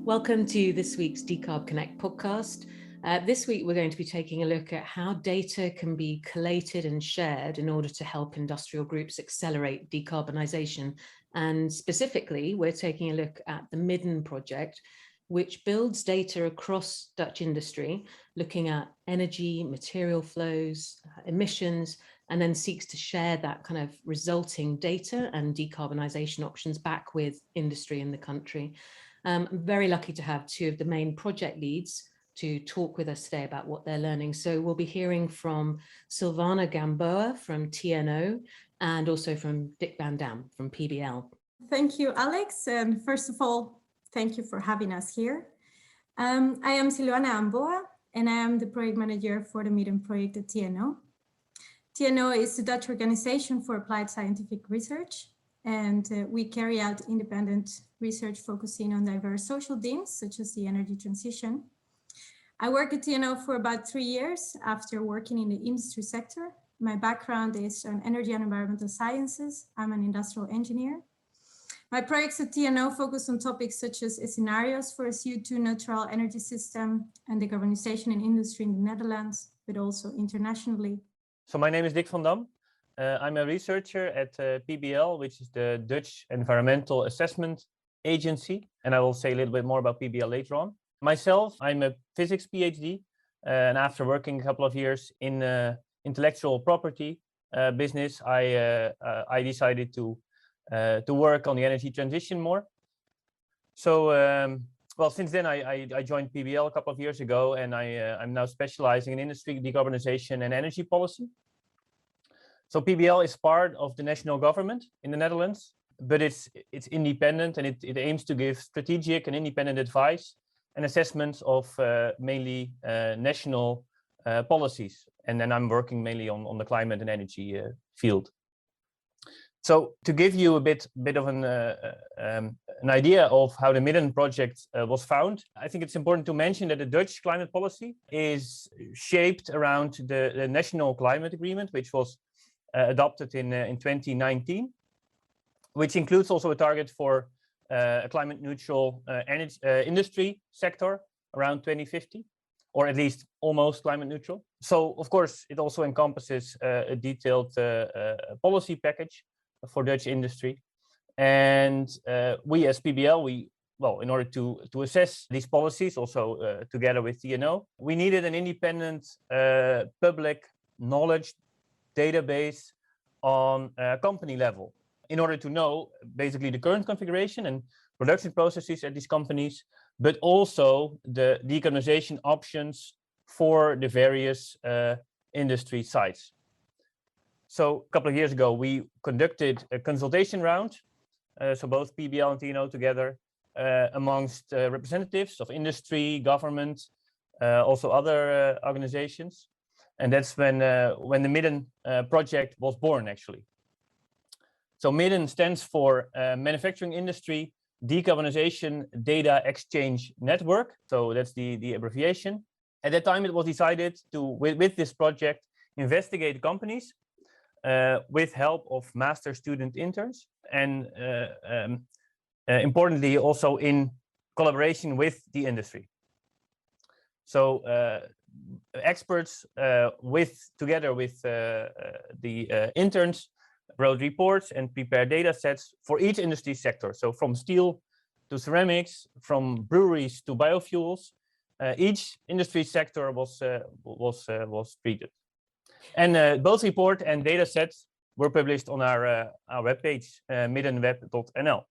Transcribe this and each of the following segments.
Welcome to this week's Decarb Connect podcast. This week, we're going to be taking a look at how data can be collated and shared in order to help industrial groups accelerate decarbonisation. And specifically, we're taking a look at the Midden project, which builds data across Dutch industry, looking at energy, material flows, emissions, and then seeks to share that kind of resulting data and decarbonisation options back with industry in the country. I'm very lucky to have two of the main project leads to talk with us today about what they're learning. So we'll be hearing from Silvana Gamboa from TNO and also from Dick Van Dam from PBL. Thank you, Alex. And first of all, thank you for having us here. I am Silvana Gamboa, and I am the project manager for the Midden project at TNO. TNO is the Dutch Organization for Applied Scientific Research, and we carry out independent research focusing on diverse social themes, such as the energy transition. I work at TNO for about 3 years after working in the industry sector. My background is on energy and environmental sciences. I'm an industrial engineer. My projects at TNO focus on topics such as scenarios for a CO2 neutral energy system and decarbonization in industry in the Netherlands, but also internationally. So my name is Dick Van Dam. I'm a researcher at PBL, which is the Dutch Environmental Assessment Agency. And I will say a little bit more about PBL later on. Myself, I'm a physics PhD. And after working a couple of years in intellectual property business, I decided to work on the energy transition more. So, well, since then I joined PBL a couple of years ago, and I'm now specializing in industry decarbonization and energy policy. So PBL is part of the national government in the Netherlands, but it's independent, and it aims to give strategic and independent advice and assessments of mainly national policies. And then I'm working mainly on the climate and energy field. So to give you a bit of an idea of how the Midden project was found, I think it's important to mention that the Dutch climate policy is shaped around the National Climate Agreement, which was adopted in 2019, which includes also a target for a climate neutral energy industry sector around 2050, or at least almost climate neutral. So of course, it also encompasses a detailed policy package for Dutch industry. And we as PBL, in order to assess these policies, also together with TNO, we needed an independent public knowledge database on company level in order to know basically the current configuration and production processes at these companies, but also the decarbonization options for the various industry sites. So a couple of years ago, we conducted a consultation round, so both PBL and TNO together, amongst representatives of industry, government, also other organizations. And that's when the Midden project was born, actually. So Midden stands for Manufacturing Industry Decarbonization Data Exchange Network. So that's the abbreviation. At that time, it was decided to, with this project, investigate companies with help of master student interns, and importantly, also in collaboration with the industry. So experts together with the interns wrote reports and prepared data sets for each industry sector. So from steel to ceramics, from breweries to biofuels, each industry sector was treated. And both report and data sets were published on our webpage, middenweb.nl.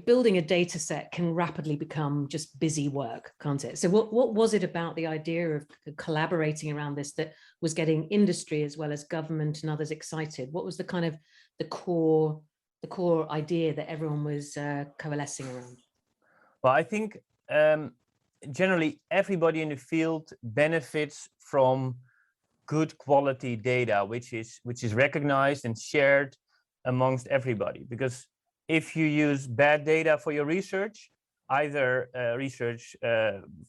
Building a data set can rapidly become just busy work, can't it? So what was it about the idea of collaborating around this that was getting industry as well as government and others excited? What was the kind of the core idea that everyone was coalescing around? Well, I think generally everybody in the field benefits from good quality data, which is recognized and shared amongst everybody. Because if you use bad data for your research, either research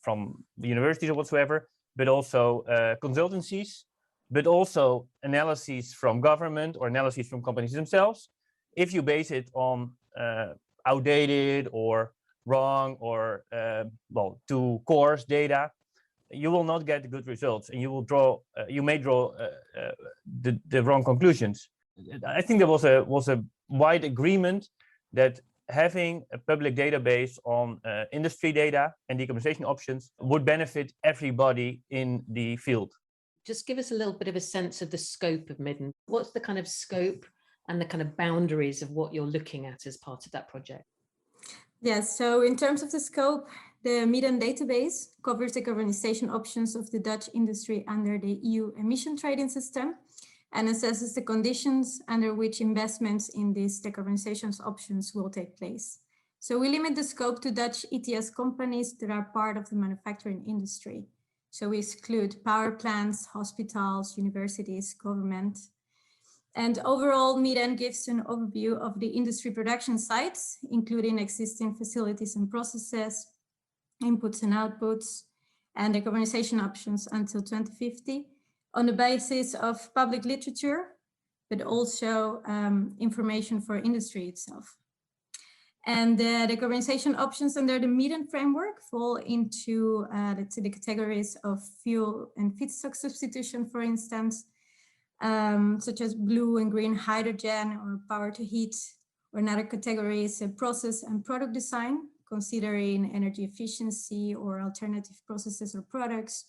from the universities or whatsoever, but also consultancies, but also analyses from government or analyses from companies themselves, if you base it on outdated or wrong or too coarse data, you will not get good results, and you may draw the wrong conclusions. I think there was a wide agreement that having a public database on industry data and decarbonization options would benefit everybody in the field. Just give us a little bit of a sense of the scope of Midden. What's the kind of scope and the kind of boundaries of what you're looking at as part of that project? Yes, so in terms of the scope, the Midden database covers the decarbonization options of the Dutch industry under the EU emission trading system and assesses the conditions under which investments in these decarbonization options will take place. So we limit the scope to Dutch ETS companies that are part of the manufacturing industry. So we exclude power plants, hospitals, universities, government. And overall, Midden gives an overview of the industry production sites, including existing facilities and processes, inputs and outputs, and decarbonization options until 2050 on the basis of public literature, but also information for industry itself. And the decarbonization options under the Midden framework fall into the categories of fuel and feedstock substitution, for instance, such as blue and green hydrogen or power to heat, or another category is process and product design, considering energy efficiency or alternative processes or products.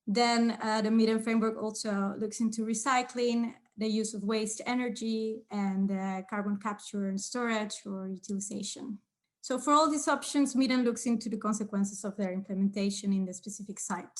Then the Midden framework also looks into recycling, the use of waste energy, and carbon capture and storage or utilization. So for all these options, Midden looks into the consequences of their implementation in the specific site.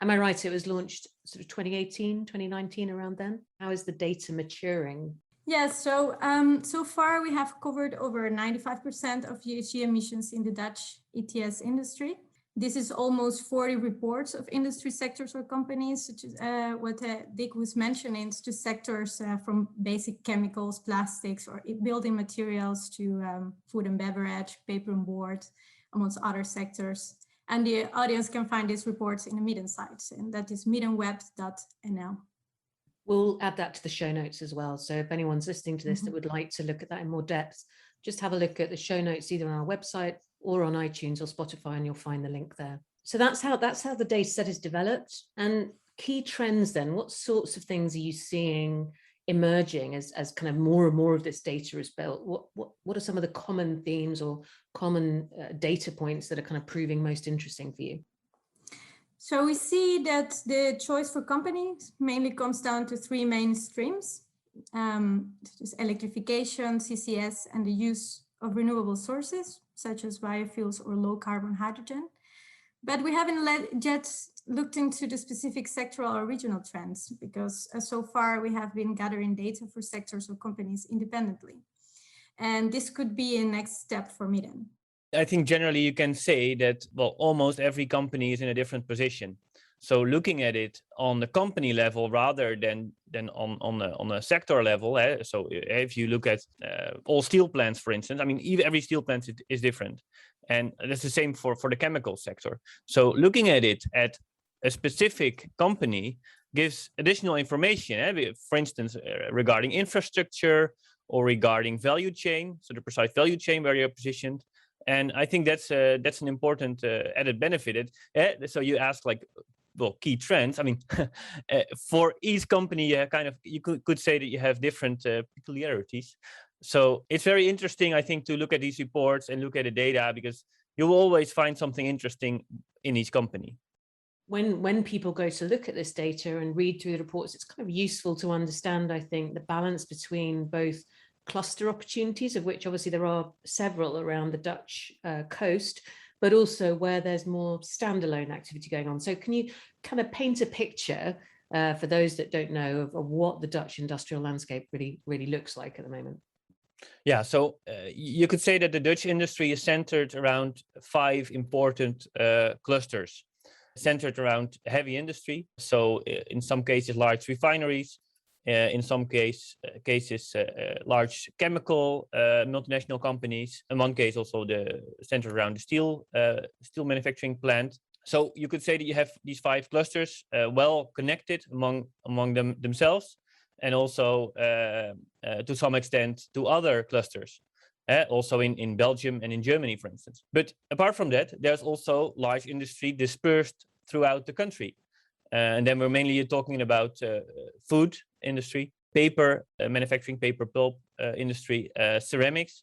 Am I right? It was launched sort of 2018, 2019, around then. How is the data maturing? Yes, so so far we have covered over 95% of GHG emissions in the Dutch ETS industry. This is almost 40 reports of industry sectors or companies, such as what Dick was mentioning, to sectors from basic chemicals, plastics, or building materials to food and beverage, paper and board, amongst other sectors. And the audience can find these reports in the Midden site, and that is middenweb.nl. We'll add that to the show notes as well. So if anyone's listening to this that would like to look at that in more depth, just have a look at the show notes either on our website or on iTunes or Spotify, and you'll find the link there. So that's how the data set is developed. And key trends then, what sorts of things are you seeing emerging as kind of more and more of this data is built? What are some of the common themes or common data points that are kind of proving most interesting for you? So we see that the choice for companies mainly comes down to three main streams, such as electrification, CCS, and the use of renewable sources, such as biofuels or low carbon hydrogen. But we haven't yet looked into the specific sectoral or regional trends, because so far we have been gathering data for sectors or companies independently. And this could be a next step for Midden. I think generally you can say that, well, almost every company is in a different position. So looking at it on the company level rather than on a sector level. So if you look at all steel plants, for instance, I mean, every steel plant is different. And that's the same for the chemical sector. So looking at it at a specific company gives additional information, for instance, regarding infrastructure or regarding value chain, so the precise value chain where you're positioned. And I think that's an important added benefit. So you ask, like, well, key trends. I mean, for each company, you could say that you have different peculiarities. So it's very interesting, I think, to look at these reports and look at the data, because you will always find something interesting in each company. When people go to look at this data and read through the reports, it's kind of useful to understand, I think, the balance between both cluster opportunities, of which obviously there are several around the Dutch coast, but also where there's more standalone activity going on. So can you kind of paint a picture for those that don't know of what the Dutch industrial landscape really looks like at the moment? Yeah, so you could say that the Dutch industry is centered around 5 important clusters, centered around heavy industry. So in some cases, large refineries, in some cases, large chemical multinational companies. In one case, also the centered around the steel manufacturing plant. So you could say that you have these 5 clusters well connected among themselves, and also to some extent to other clusters. also in Belgium and in Germany, for instance. But apart from that, there's also large industry dispersed throughout the country. And then we're mainly talking about food industry, paper manufacturing, paper pulp industry, ceramics,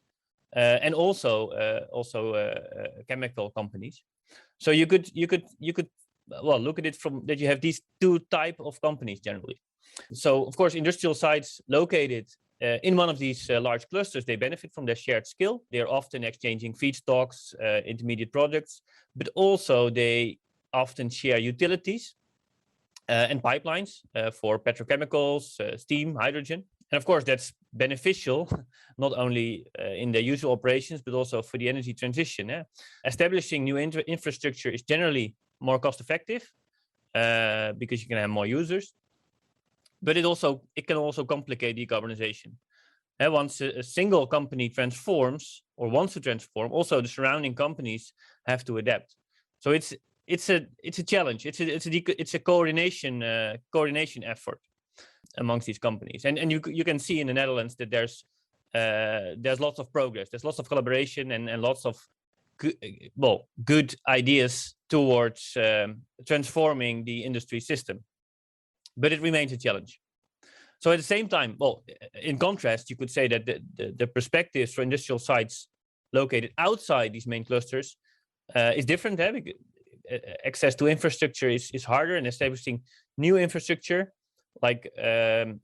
and also chemical companies. So you could well look at it from that you have these two type of companies generally. So of course, industrial sites located in one of these large clusters, they benefit from their shared skill. They're often exchanging feedstocks, intermediate products, but also they often share utilities and pipelines for petrochemicals, steam, hydrogen. And of course, that's beneficial, not only in the usual operations, but also for the energy transition. Establishing new infrastructure is generally more cost effective because you can have more users. But it can also complicate decarbonization. Once a single company transforms or wants to transform, also the surrounding companies have to adapt. So it's a challenge. It's a coordination effort amongst these companies. And you can see in the Netherlands that there's lots of progress. There's lots of collaboration and lots of good ideas towards transforming the industry system. But it remains a challenge. So at the same time, well, in contrast, you could say that the perspectives for industrial sites located outside these main clusters is different. Because access to infrastructure is harder, and establishing new infrastructure like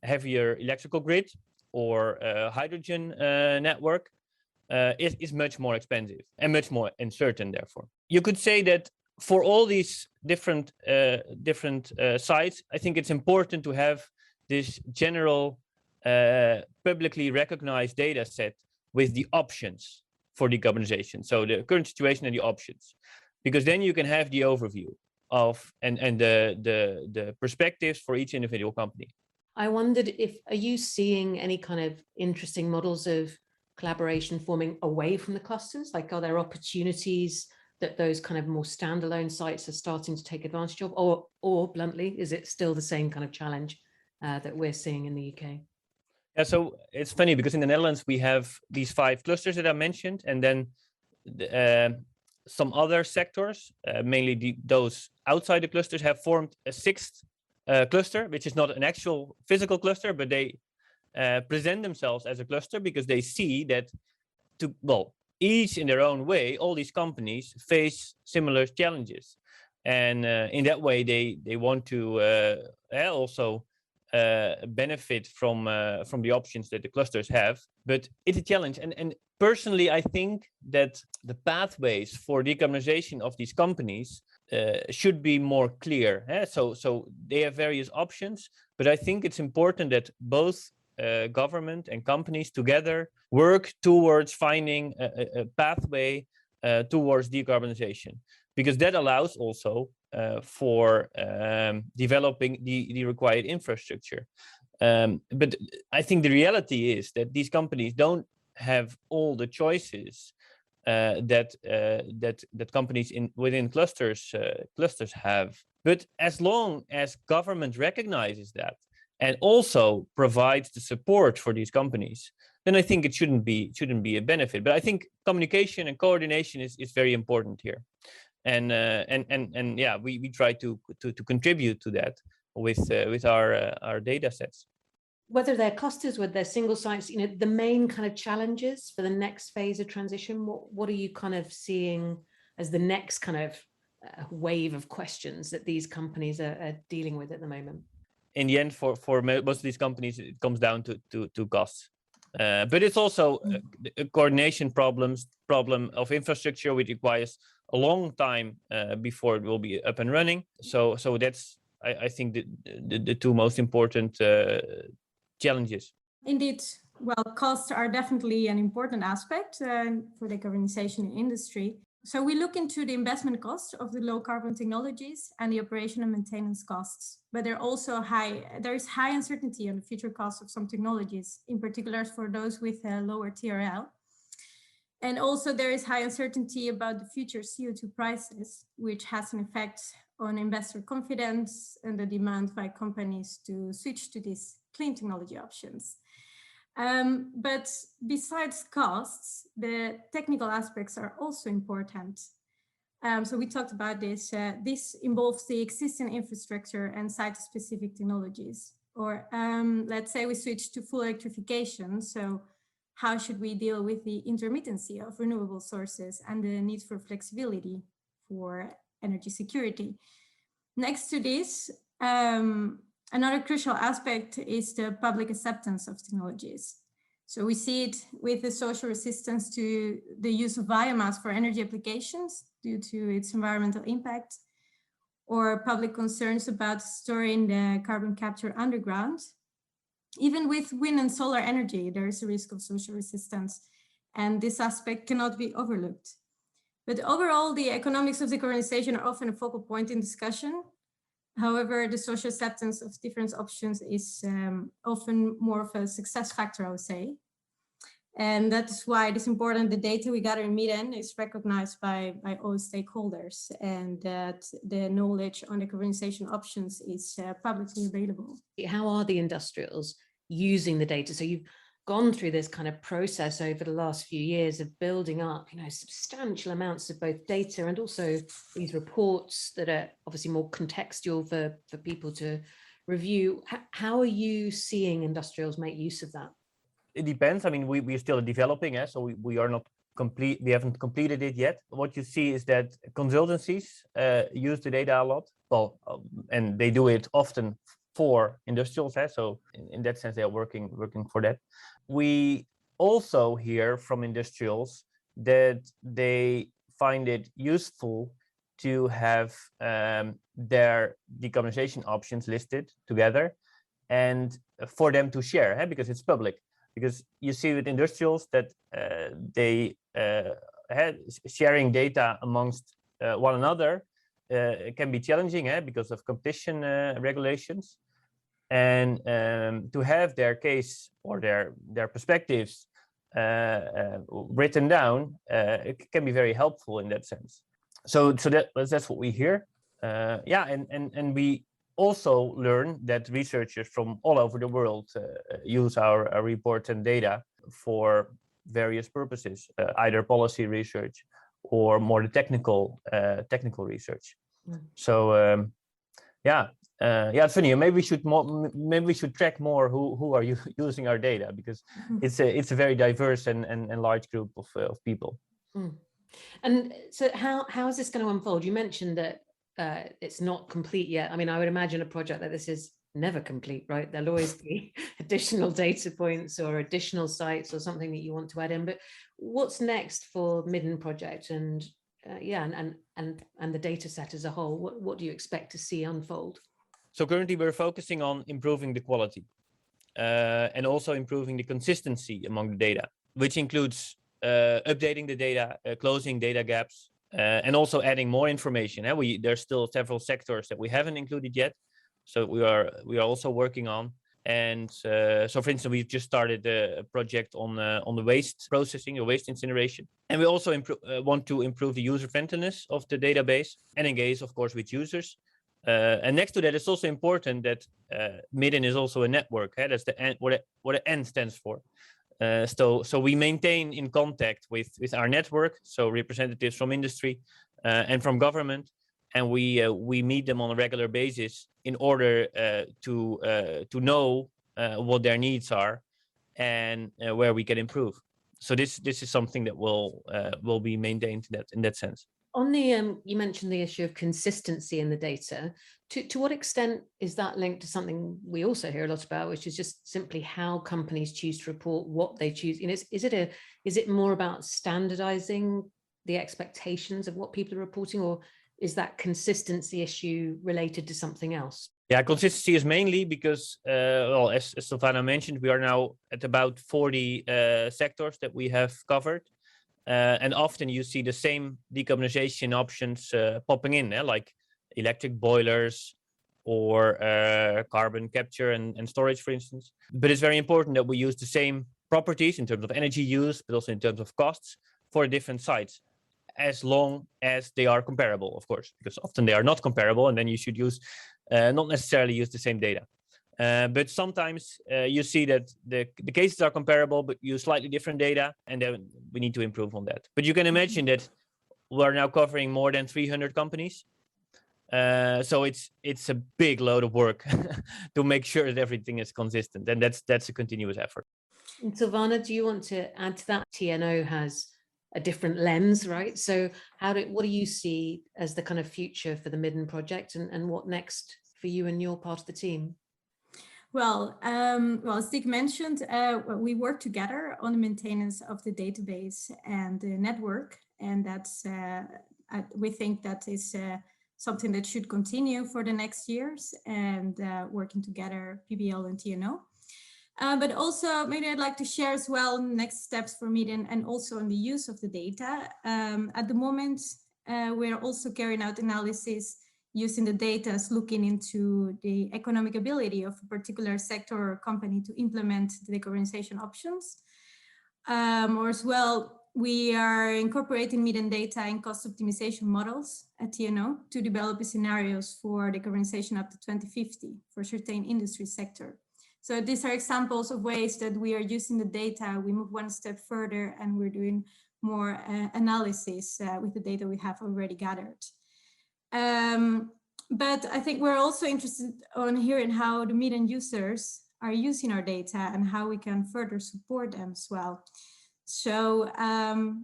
heavier electrical grid or hydrogen network is much more expensive and much more uncertain, therefore. You could say that for all these different sites, I think it's important to have this general publicly recognized data set with the options for decarbonization. So the current situation and the options, because then you can have the overview of and the perspectives for each individual company. I wondered are you seeing any kind of interesting models of collaboration forming away from the clusters? Like, are there opportunities that those kind of more standalone sites are starting to take advantage of, or bluntly, is it still the same kind of challenge that we're seeing in the UK? Yeah, so it's funny because in the Netherlands we have these 5 clusters that I mentioned, and then some other sectors, mainly those outside the clusters, have formed a 6th cluster, which is not an actual physical cluster, but they present themselves as a cluster because they see that each in their own way, all these companies face similar challenges. And in that way, they want to also benefit from the options that the clusters have. But it's a challenge. And personally, I think that the pathways for decarbonization of these companies should be more clear. So they have various options, but I think it's important that both government and companies together work towards finding a pathway towards decarbonization, because that allows also for developing the required infrastructure. But I think the reality is that these companies don't have all the choices that companies within clusters have. But as long as government recognizes that and also provides the support for these companies, then I think it shouldn't be a benefit. But I think communication and coordination is very important here, and yeah, we try to contribute to that with our data sets. Whether they're clusters, whether they're single sites, the main kind of challenges for the next phase of transition, what are you kind of seeing as the next kind of wave of questions that these companies are dealing with at the moment? In the end, for most of these companies, it comes down to costs. But it's also a coordination problem of infrastructure, which requires a long time before it will be up and running. So that's, I think, the 2 most important challenges. Indeed. Well, costs are definitely an important aspect for decarbonization in industry. So we look into the investment costs of the low carbon technologies and the operation and maintenance costs, but there is high uncertainty on the future costs of some technologies, in particular for those with a lower TRL. And also there is high uncertainty about the future CO2 prices, which has an effect on investor confidence and the demand by companies to switch to these clean technology options. But besides costs, the technical aspects are also important. So we talked about this. This involves the existing infrastructure and site-specific technologies. Or let's say we switch to full electrification. So how should we deal with the intermittency of renewable sources and the need for flexibility for energy security? Next to this, another crucial aspect is the public acceptance of technologies. So we see it with the social resistance to the use of biomass for energy applications due to its environmental impact, or public concerns about storing the carbon capture underground. Even with wind and solar energy, there is a risk of social resistance, and this aspect cannot be overlooked. But overall, the economics of decarbonization are often a focal point in discussion. However, the social acceptance of different options is often more of a success factor, I would say. And that's why it is important the data we gather in Midden is recognized by all stakeholders, and that the knowledge on decarbonization options is publicly available. How are the industrials using the data? So you've gone through this kind of process over the last few years of building up, substantial amounts of both data and also these reports that are obviously more contextual for people to review. How are you seeing industrials make use of that? It depends. I mean, we're still developing, so we are not complete. We haven't completed it yet. What you see is that consultancies use the data a lot. Well, and they do it often for industrials. So in that sense, they are working for that. We also hear from industrials that they find it useful to have their decarbonization options listed together and for them to share, because it's public. Because you see with industrials that they sharing data amongst one another can be challenging because of competition regulations. And to have their case or their perspectives written down, it can be very helpful in that sense. So that's what we hear. And we also learn that researchers from all over the world use our reports and data for various purposes, either policy research or more the technical research. Mm. So it's funny. Maybe we should track more who are using our data, because it's a very diverse and large group of people. Mm. And so how is this going to unfold? You mentioned that it's not complete yet. I mean, I would imagine a project like this is never complete, right? There'll always be additional data points or additional sites or something that you want to add in. But what's next for Midden project and the data set as a whole? What do you expect to see unfold? So currently we're focusing on improving the quality and also improving the consistency among the data, which includes updating the data, closing data gaps, and also adding more information. There's still several sectors that we haven't included yet, so we are also working on. And so, for instance, we've just started a project on the waste processing or waste incineration, and we also want to improve the user friendliness of the database and engage, of course, with users. And next to that, it's also important that Midden is also a network. That's what the N stands for. So we maintain in contact with our network, so representatives from industry and from government, and we meet them on a regular basis in order to know what their needs are and where we can improve. So this is something that will be maintained in that sense. On the you mentioned the issue of consistency in the data. To what extent is that linked to something we also hear a lot about, which is just simply how companies choose to report what they choose? Is it more about standardizing the expectations of what people are reporting, or is that consistency issue related to something else? Yeah, consistency is mainly because, as Silvana mentioned, we are now at about 40 sectors that we have covered. And often you see the same decarbonization options popping in, like electric boilers or carbon capture and storage, for instance. But it's very important that we use the same properties in terms of energy use, but also in terms of costs for different sites, as long as they are comparable, of course, because often they are not comparable, and then you should use not necessarily use the same data. But sometimes you see that the cases are comparable, but use slightly different data, and then we need to improve on that. But you can imagine that we're now covering more than 300 companies. So it's a big load of work to make sure that everything is consistent, and that's a continuous effort. And Silvana, do you want to add to that? TNO has a different lens, right? So what do you see as the kind of future for the Midden project, and what next for you and your part of the team? Well, as Dick mentioned, we work together on the maintenance of the database and the network, and that's we think that is something that should continue for the next years, and working together, PBL and TNO. But also, maybe I'd like to share as well next steps for Midden and also on the use of the data. At the moment, we're also carrying out analysis using the data as looking into the economic ability of a particular sector or company to implement the decarbonization options. Or as well, we are incorporating Midden data in cost optimization models at TNO to develop scenarios for decarbonization up to 2050 for certain industry sector. So these are examples of ways that we are using the data. We move one step further and we're doing more analysis with the data we have already gathered. But I think we're also interested on hearing how the Midden users are using our data and how we can further support them as well. So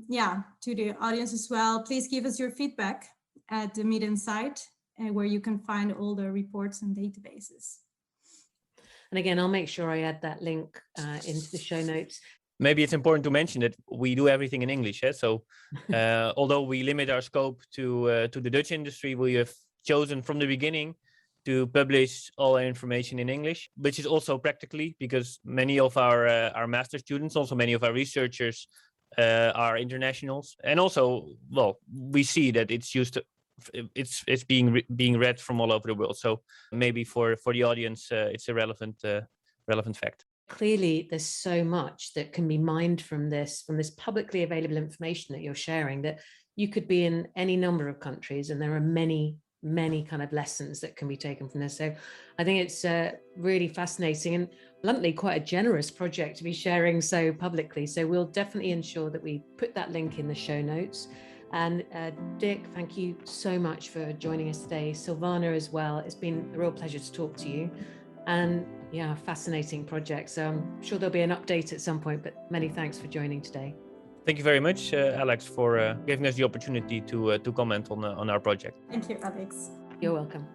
yeah, to the audience as well, please give us your feedback at the Midden site where you can find all the reports and databases. And again, I'll make sure I add that link into the show notes. Maybe it's important to mention that we do everything in English. So although we limit our scope to the Dutch industry, we have chosen from the beginning to publish all our information in English, which is also practically because many of our master students, also many of our researchers are internationals. And also, well, we see that it's used to, it's being read from all over the world. So maybe for the audience, it's a relevant fact. Clearly, there's so much that can be mined from this publicly available information that you're sharing, that you could be in any number of countries, and there are many kind of lessons that can be taken from this. So I think it's really fascinating and bluntly quite a generous project to be sharing so publicly. So we'll definitely ensure that we put that link in the show notes. And Dick, thank you so much for joining us today. Silvana as well. It's been a real pleasure to talk to you. And yeah, fascinating project. So I'm sure there'll be an update at some point, but many thanks for joining today. Thank you very much, Alex, for giving us the opportunity to comment on our project. Thank you, Alex. You're welcome.